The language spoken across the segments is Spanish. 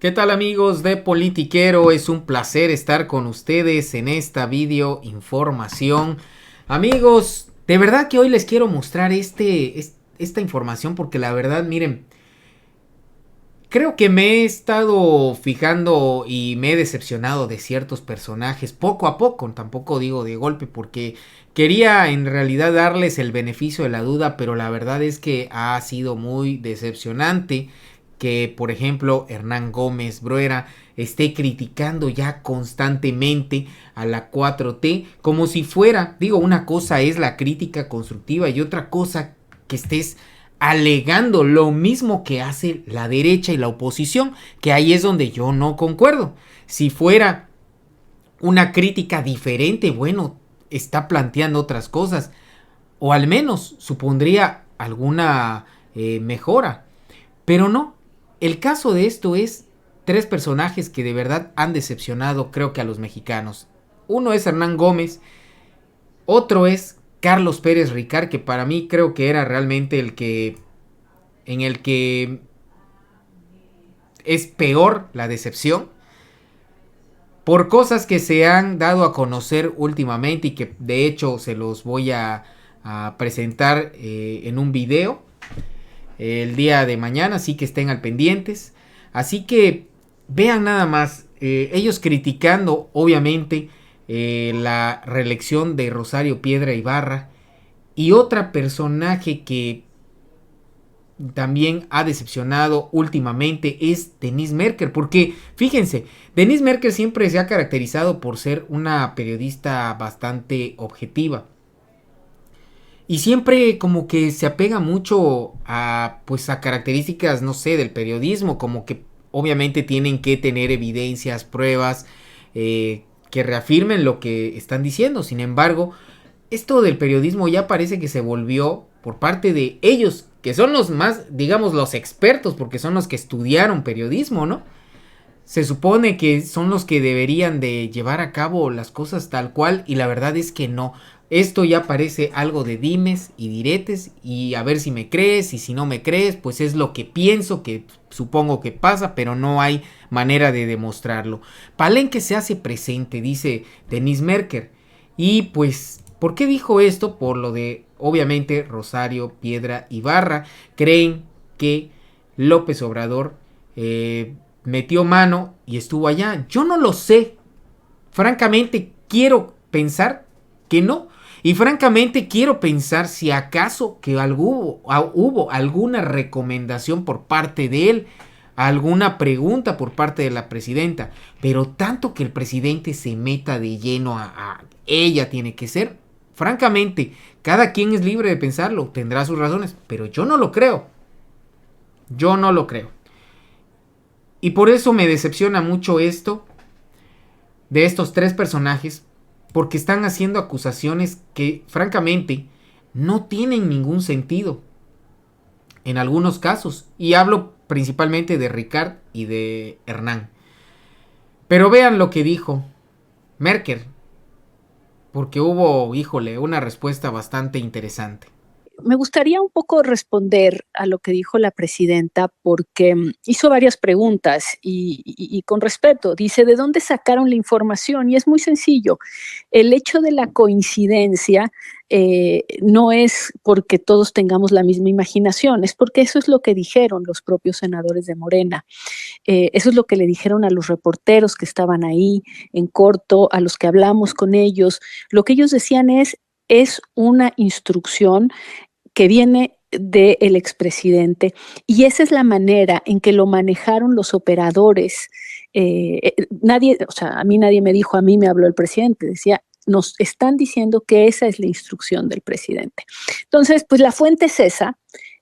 ¿Qué tal amigos de Politiquero? Es un placer estar con ustedes en esta video información. Amigos, de verdad que hoy les quiero mostrar esta información porque la verdad, miren, creo que me he estado fijando y me he decepcionado de ciertos personajes poco a poco, tampoco digo de golpe porque quería en realidad darles el beneficio de la duda, pero la verdad es que ha sido muy decepcionante que, por ejemplo, Hernán Gómez Bruera esté criticando ya constantemente a la 4T como si fuera, digo, una cosa es la crítica constructiva y otra cosa que estés alegando lo mismo que hace la derecha y la oposición, que ahí es donde yo no concuerdo. Si fuera una crítica diferente, bueno, está planteando otras cosas, o al menos supondría alguna mejora. Pero no, el caso de esto es tres personajes que de verdad han decepcionado creo que a los mexicanos. Uno es Hernán Gómez, otro es Carlos Pérez Ricard, que para mí creo que era realmente el que en el que es peor la decepción por cosas que se han dado a conocer últimamente y que de hecho se los voy a presentar en un video el día de mañana, así que estén al pendientes. Así que vean nada más, ellos criticando obviamente la reelección de Rosario Piedra Ibarra y otra personaje que también ha decepcionado últimamente es Denise Merker, porque fíjense, Denise Merker siempre se ha caracterizado por ser una periodista bastante objetiva y siempre como que se apega mucho a pues a características, no sé, del periodismo, como que obviamente tienen que tener evidencias, pruebas que reafirmen lo que están diciendo. Sin embargo, esto del periodismo ya parece que se volvió por parte de ellos, que son los más, digamos, los expertos, porque son los que estudiaron periodismo, ¿no? Se supone que son los que deberían de llevar a cabo las cosas tal cual y la verdad es que no. Esto ya parece algo de dimes y diretes y a ver si me crees y si no me crees, pues es lo que pienso que supongo que pasa, pero no hay manera de demostrarlo. Palenque se hace presente, dice Denise Merker. Y pues, ¿por qué dijo esto? Por lo de, obviamente, Rosario Piedra Ibarra. Creen que López Obrador metió mano y estuvo allá. Yo no lo sé. Francamente, quiero pensar que no. Y francamente quiero pensar si acaso que hubo alguna recomendación por parte de él, alguna pregunta por parte de la presidenta, pero tanto que el presidente se meta de lleno a ella tiene que ser. Francamente, cada quien es libre de pensarlo, tendrá sus razones, pero yo no lo creo. Yo no lo creo. Y por eso me decepciona mucho esto de estos tres personajes, porque están haciendo acusaciones que francamente no tienen ningún sentido en algunos casos. Y hablo principalmente de Ricard y de Hernán. Pero vean lo que dijo Merkel, porque hubo, híjole, una respuesta bastante interesante. Me gustaría un poco responder a lo que dijo la presidenta porque hizo varias preguntas y con respeto. Dice, ¿de dónde sacaron la información? Y es muy sencillo. El hecho de la coincidencia no es porque todos tengamos la misma imaginación, es porque eso es lo que dijeron los propios senadores de Morena. Eso es lo que le dijeron a los reporteros que estaban ahí en corto, a los que hablamos con ellos. Lo que ellos decían es una instrucción que viene del expresidente y esa es la manera en que lo manejaron los operadores. Nadie, o sea, a mí nadie me dijo, a mí me habló el presidente, decía, nos están diciendo que esa es la instrucción del presidente. Entonces, pues la fuente es esa,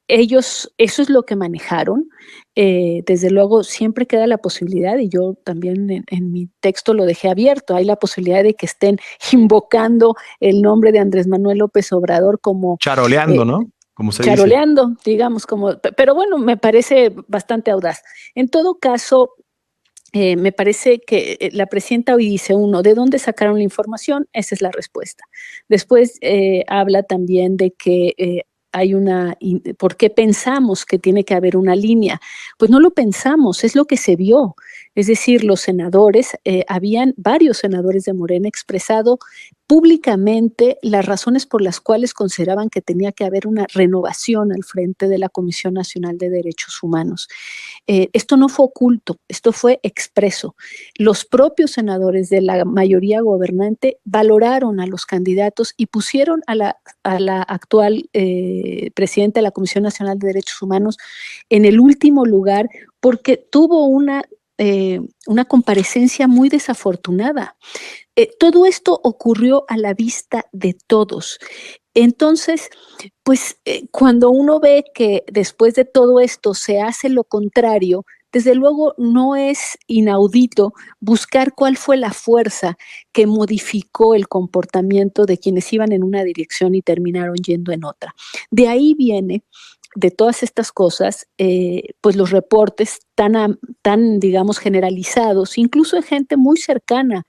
ellos, eso es lo que manejaron. Desde luego, siempre queda la posibilidad, y yo también en mi texto lo dejé abierto, hay la posibilidad de que estén invocando el nombre de Andrés Manuel López Obrador como Charoleando, eh, ¿no? Como se dice. charoleando, digamos, como, pero bueno, me parece bastante audaz. En todo caso, me parece que la presidenta hoy dice, uno, ¿de dónde sacaron la información? Esa es la respuesta. Después habla también de que ¿por qué pensamos que tiene que haber una línea? Pues no lo pensamos, es lo que se vio. Es decir, los senadores, habían varios senadores de Morena expresado públicamente las razones por las cuales consideraban que tenía que haber una renovación al frente de la Comisión Nacional de Derechos Humanos. Esto no fue oculto, esto fue expreso. Los propios senadores de la mayoría gobernante valoraron a los candidatos y pusieron a la actual presidenta de la Comisión Nacional de Derechos Humanos en el último lugar porque tuvo una comparecencia muy desafortunada. Todo esto ocurrió a la vista de todos. Entonces, pues cuando uno ve que después de todo esto se hace lo contrario, desde luego no es inaudito buscar cuál fue la fuerza que modificó el comportamiento de quienes iban en una dirección y terminaron yendo en otra. De ahí viene, de todas estas cosas, pues los reportes tan, digamos, generalizados, incluso de gente muy cercana,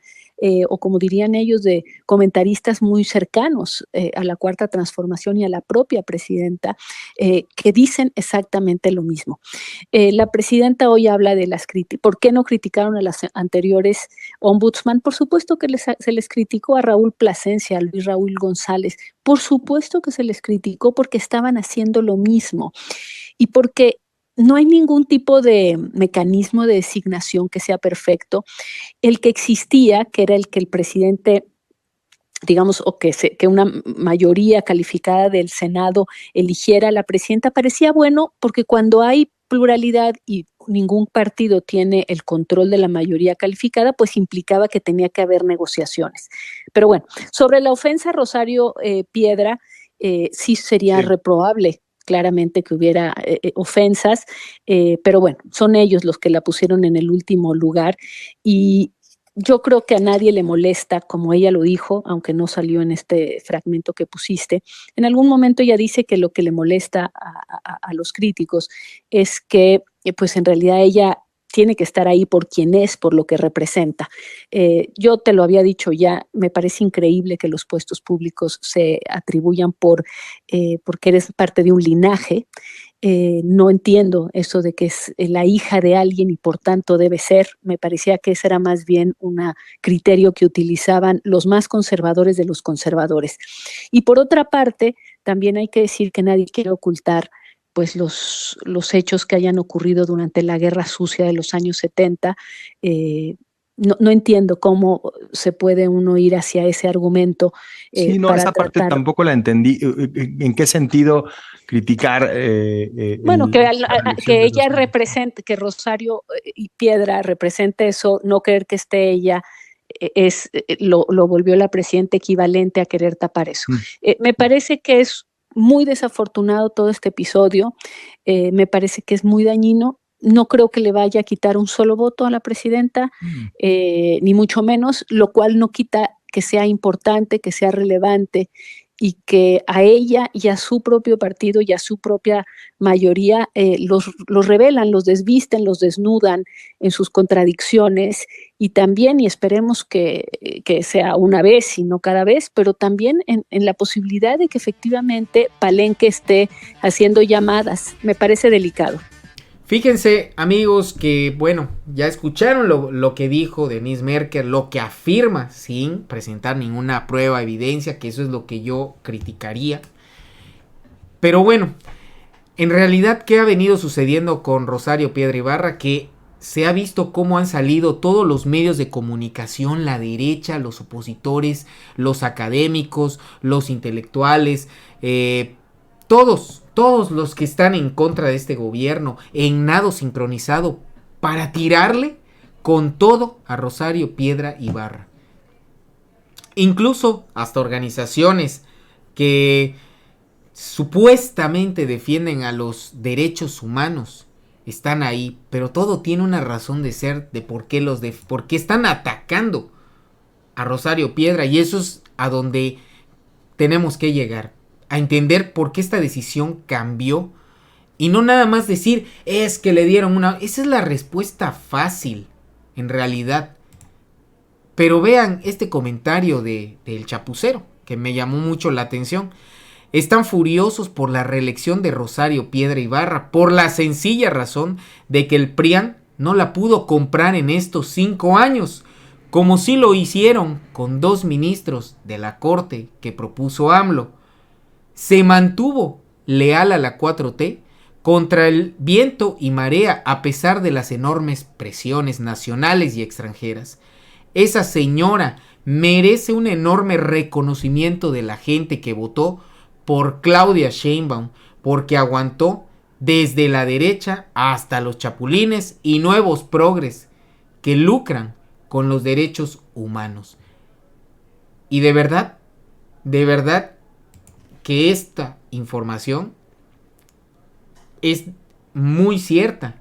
o como dirían ellos, de comentaristas muy cercanos a la Cuarta Transformación y a la propia presidenta, que dicen exactamente lo mismo. La presidenta hoy habla de las críticas. ¿Por qué no criticaron a las anteriores ombudsman? Por supuesto que se les criticó a Raúl Plasencia, a Luis Raúl González. Por supuesto que se les criticó porque estaban haciendo lo mismo y porque no hay ningún tipo de mecanismo de designación que sea perfecto. El que existía, que era el que el presidente, digamos, o que una mayoría calificada del Senado eligiera a la presidenta, parecía bueno porque cuando hay pluralidad y ningún partido tiene el control de la mayoría calificada, pues implicaba que tenía que haber negociaciones. Pero bueno, sobre la ofensa a Rosario Piedra, sí sería reprobable claramente que hubiera ofensas, pero bueno, son ellos los que la pusieron en el último lugar y yo creo que a nadie le molesta, como ella lo dijo, aunque no salió en este fragmento que pusiste. En algún momento ella dice que lo que le molesta a los críticos es que, pues en realidad ella tiene que estar ahí por quien es, por lo que representa. Yo te lo había dicho ya, me parece increíble que los puestos públicos se atribuyan porque eres parte de un linaje. No entiendo eso de que es la hija de alguien y por tanto debe ser. Me parecía que ese era más bien un criterio que utilizaban los más conservadores de los conservadores. Y por otra parte, también hay que decir que nadie quiere ocultar pues los hechos que hayan ocurrido durante la Guerra Sucia de los años 70. No entiendo cómo se puede uno ir hacia ese argumento. Sí, no, esa parte tampoco la entendí. ¿En qué sentido criticar? Bueno, que ella represente, que Rosario y Piedra represente eso, no creer que esté ella, lo volvió la presidenta equivalente a querer tapar eso. Me parece que es muy desafortunado todo este episodio, me parece que es muy dañino. No creo que le vaya a quitar un solo voto a la presidenta, ni mucho menos, lo cual no quita que sea importante, que sea relevante y que a ella y a su propio partido y a su propia mayoría los revelan, los desvisten, los desnudan en sus contradicciones y también, y esperemos que sea una vez y no cada vez, pero también en la posibilidad de que efectivamente Palenque esté haciendo llamadas. Me parece delicado. Fíjense, amigos, que bueno, ya escucharon lo que dijo Denise Merker, lo que afirma sin presentar ninguna prueba, evidencia, que eso es lo que yo criticaría. Pero bueno, en realidad, ¿qué ha venido sucediendo con Rosario Piedra Ibarra? Que se ha visto cómo han salido todos los medios de comunicación, la derecha, los opositores, los académicos, los intelectuales, todos los que están en contra de este gobierno, en nado sincronizado, para tirarle con todo a Rosario Piedra Ibarra. Incluso hasta organizaciones que supuestamente defienden a los derechos humanos están ahí, pero todo tiene una razón de ser de por qué están atacando a Rosario Piedra, y eso es a donde tenemos que llegar, a entender por qué esta decisión cambió y no nada más decir es que le dieron una... Esa es la respuesta fácil, en realidad. Pero vean este comentario del Chapucero, que me llamó mucho la atención. Están furiosos por la reelección de Rosario Piedra Ibarra, por la sencilla razón de que el PRIAN no la pudo comprar en estos 5 años, como sí lo hicieron con 2 ministros de la Corte que propuso AMLO. Se mantuvo leal a la 4T contra el viento y marea a pesar de las enormes presiones nacionales y extranjeras. Esa señora merece un enorme reconocimiento de la gente que votó por Claudia Sheinbaum, porque aguantó desde la derecha hasta los chapulines y nuevos progres que lucran con los derechos humanos. Y de verdad que esta información es muy cierta,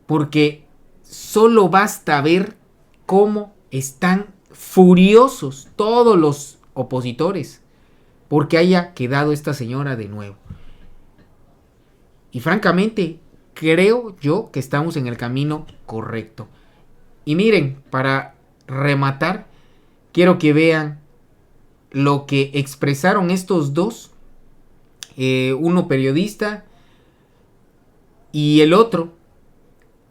porque solo basta ver cómo están furiosos todos los opositores porque haya quedado esta señora de nuevo. Y francamente, creo yo que estamos en el camino correcto. Y miren, para rematar, quiero que vean lo que expresaron estos dos, uno periodista y el otro,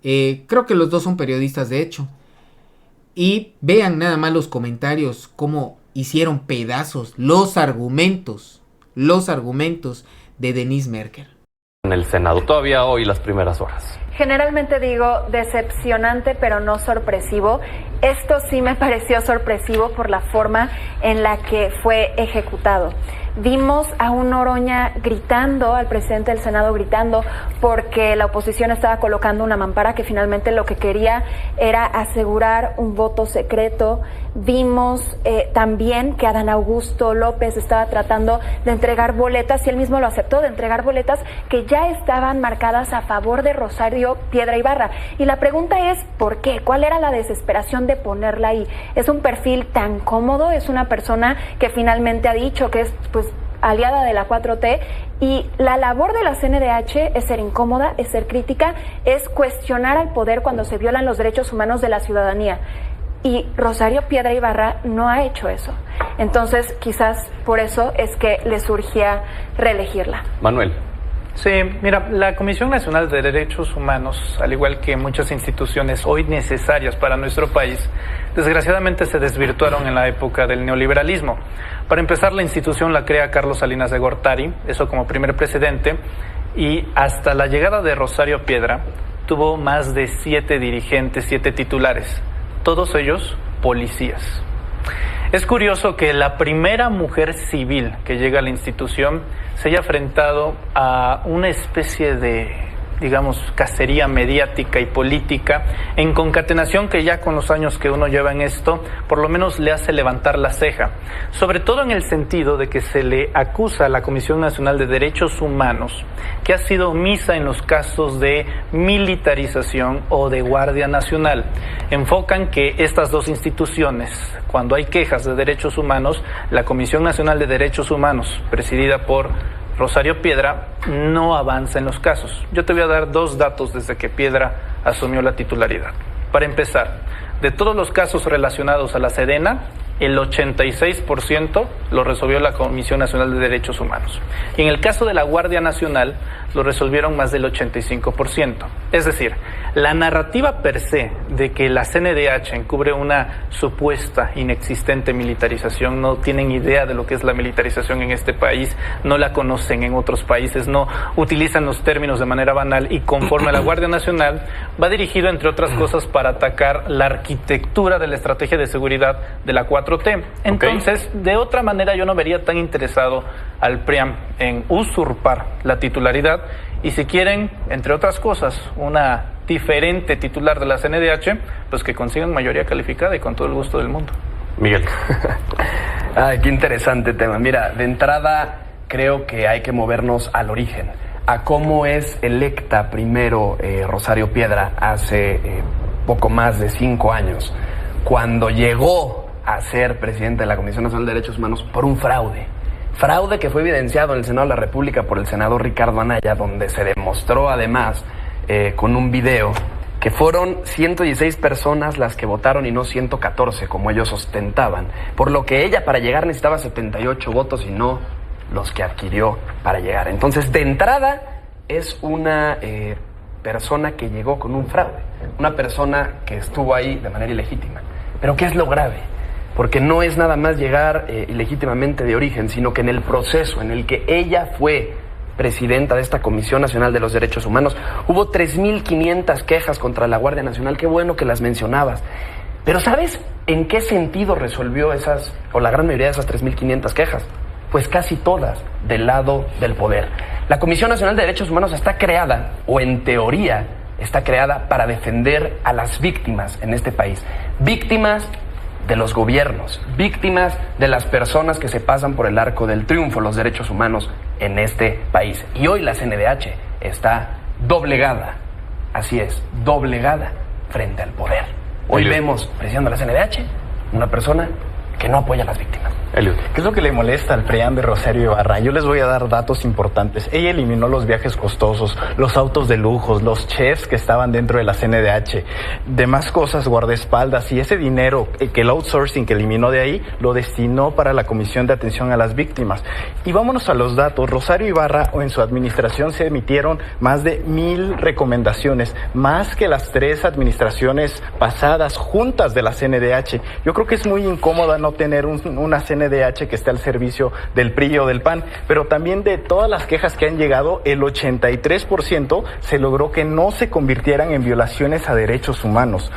creo que los dos son periodistas de hecho, y vean nada más los comentarios, cómo hicieron pedazos los argumentos de Denise Merker. En el Senado, todavía hoy las primeras horas. Generalmente digo decepcionante, pero no sorpresivo. Esto sí me pareció sorpresivo por la forma en la que fue ejecutado. Vimos a un Noroña gritando, al presidente del Senado gritando, porque la oposición estaba colocando una mampara que finalmente lo que quería era asegurar un voto secreto. Vimos también que Adán Augusto López estaba tratando de entregar boletas, y él mismo lo aceptó, de entregar boletas que ya estaban marcadas a favor de Rosario Piedra Ibarra. Y la pregunta es, ¿por qué? ¿Cuál era la desesperación de ponerla ahí? Es un perfil tan cómodo, es una persona que finalmente ha dicho que es, pues, aliada de la 4T, y la labor de la CNDH es ser incómoda, es ser crítica, es cuestionar al poder cuando se violan los derechos humanos de la ciudadanía. Y Rosario Piedra Ibarra no ha hecho eso. Entonces, quizás por eso es que le surgía reelegirla. Manuel. Sí, mira, la Comisión Nacional de Derechos Humanos, al igual que muchas instituciones hoy necesarias para nuestro país, desgraciadamente se desvirtuaron en la época del neoliberalismo. Para empezar, la institución la crea Carlos Salinas de Gortari, eso como primer presidente, y hasta la llegada de Rosario Piedra tuvo más de 7 dirigentes, 7 titulares, todos ellos policías. Es curioso que la primera mujer civil que llega a la institución se haya enfrentado a una especie de, digamos, cacería mediática y política en concatenación que ya con los años que uno lleva en esto, por lo menos le hace levantar la ceja. Sobre todo en el sentido de que se le acusa a la Comisión Nacional de Derechos Humanos que ha sido omisa en los casos de militarización o de Guardia Nacional. Enfocan que estas dos instituciones, cuando hay quejas de derechos humanos, la Comisión Nacional de Derechos Humanos, presidida por Rosario Piedra, no avanza en los casos. Yo te voy a dar 2 datos desde que Piedra asumió la titularidad. Para empezar, de todos los casos relacionados a la Sedena, el 86% lo resolvió la Comisión Nacional de Derechos Humanos. Y en el caso de la Guardia Nacional, lo resolvieron más del 85%. Es decir, la narrativa per se de que la CNDH encubre una supuesta inexistente militarización, no tienen idea de lo que es la militarización en este país, no la conocen en otros países, no utilizan los términos de manera banal, y conforme a la Guardia Nacional va dirigido, entre otras cosas, para atacar la arquitectura de la estrategia de seguridad de la 4T. Entonces, de otra manera, yo no vería tan interesado al PRIAM en usurpar la titularidad, y si quieren, entre otras cosas, una diferente titular de la CNDH, pues que consigan mayoría calificada y con todo el gusto del mundo. Miguel. Ay, qué interesante tema. Mira, de entrada creo que hay que movernos al origen, a cómo es electa primero Rosario Piedra hace poco más de 5 años, cuando llegó a ser presidente de la Comisión Nacional de Derechos Humanos por un fraude. Fraude que fue evidenciado en el Senado de la República por el senador Ricardo Anaya, donde se demostró además con un video que fueron 116 personas las que votaron y no 114, como ellos ostentaban. Por lo que ella, para llegar, necesitaba 78 votos y no los que adquirió para llegar. Entonces, de entrada, es una persona que llegó con un fraude, una persona que estuvo ahí de manera ilegítima. Pero ¿qué es lo grave? Porque no es nada más llegar ilegítimamente de origen, sino que en el proceso en el que ella fue presidenta de esta Comisión Nacional de los Derechos Humanos, hubo 3.500 quejas contra la Guardia Nacional. Qué bueno que las mencionabas. Pero ¿sabes en qué sentido resolvió esas, o la gran mayoría de esas 3.500 quejas? Pues casi todas del lado del poder. La Comisión Nacional de Derechos Humanos está creada, o en teoría está creada, para defender a las víctimas en este país. Víctimas de los gobiernos, víctimas de las personas que se pasan por el arco del triunfo, los derechos humanos en este país. Y hoy la CNDH está doblegada, así es, doblegada frente al poder. Hoy vemos, presidiendo la CNDH, una persona que no apoya a las víctimas. Eliud, ¿qué es lo que le molesta al PRIAN de Rosario Ibarra? Yo les voy a dar datos importantes. Ella eliminó los viajes costosos, los autos de lujos, los chefs que estaban dentro de la CNDH, demás cosas, guardaespaldas, y ese dinero, que el outsourcing que eliminó de ahí, lo destinó para la Comisión de Atención a las Víctimas. Y vámonos a los datos. Rosario Ibarra, o en su administración, se emitieron más de 1,000 recomendaciones, más que las 3 administraciones pasadas juntas de la CNDH. Yo creo que es muy incómoda no tener una CNDH que esté al servicio del PRI o del PAN, pero también de todas las quejas que han llegado, el 83% se logró que no se convirtieran en violaciones a derechos humanos.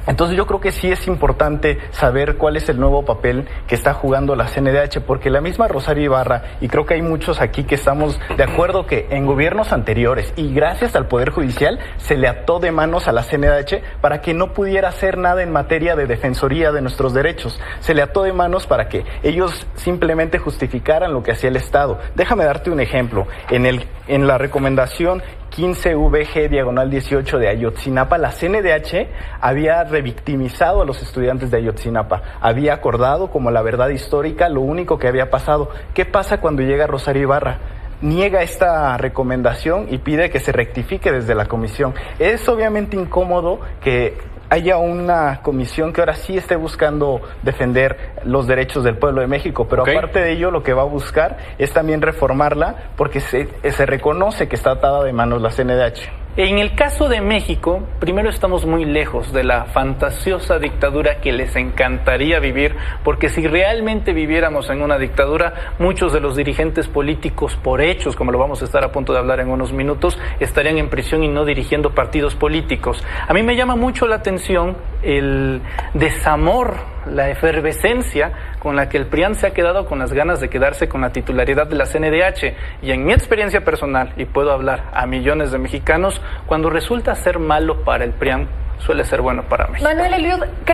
Entonces yo creo que sí es importante saber cuál es el nuevo papel que está jugando la CNDH, porque la misma Rosario Ibarra, y creo que hay muchos aquí que estamos de acuerdo que en gobiernos anteriores y gracias al Poder Judicial se le ató de manos a la CNDH para que no pudiera hacer nada en materia de defensoría de nuestros derechos. Se le ató de manos para que ellos simplemente justificaran lo que hacía el Estado. Déjame darte un ejemplo. En la recomendación 15VG/18 de Ayotzinapa, la CNDH había revictimizado a los estudiantes de Ayotzinapa, había acordado como la verdad histórica lo único que había pasado. ¿Qué pasa cuando llega Rosario Ibarra? Niega esta recomendación y pide que se rectifique desde la comisión. Es obviamente incómodo que haya una comisión que ahora sí esté buscando defender los derechos del pueblo de México, pero aparte de ello lo que va a buscar es también reformarla porque se reconoce que está atada de manos la CNDH. En el caso de México, primero estamos muy lejos de la fantasiosa dictadura que les encantaría vivir, porque si realmente viviéramos en una dictadura, muchos de los dirigentes políticos por hechos, como lo vamos a estar a punto de hablar en unos minutos, estarían en prisión y no dirigiendo partidos políticos. A mí me llama mucho la atención el desamor, la efervescencia con la que el PRIAN se ha quedado con las ganas de quedarse con la titularidad de la CNDH. Y en mi experiencia personal, y puedo hablar a millones de mexicanos, cuando resulta ser malo para el PRIAN, suele ser bueno para México. Manuel Eliud,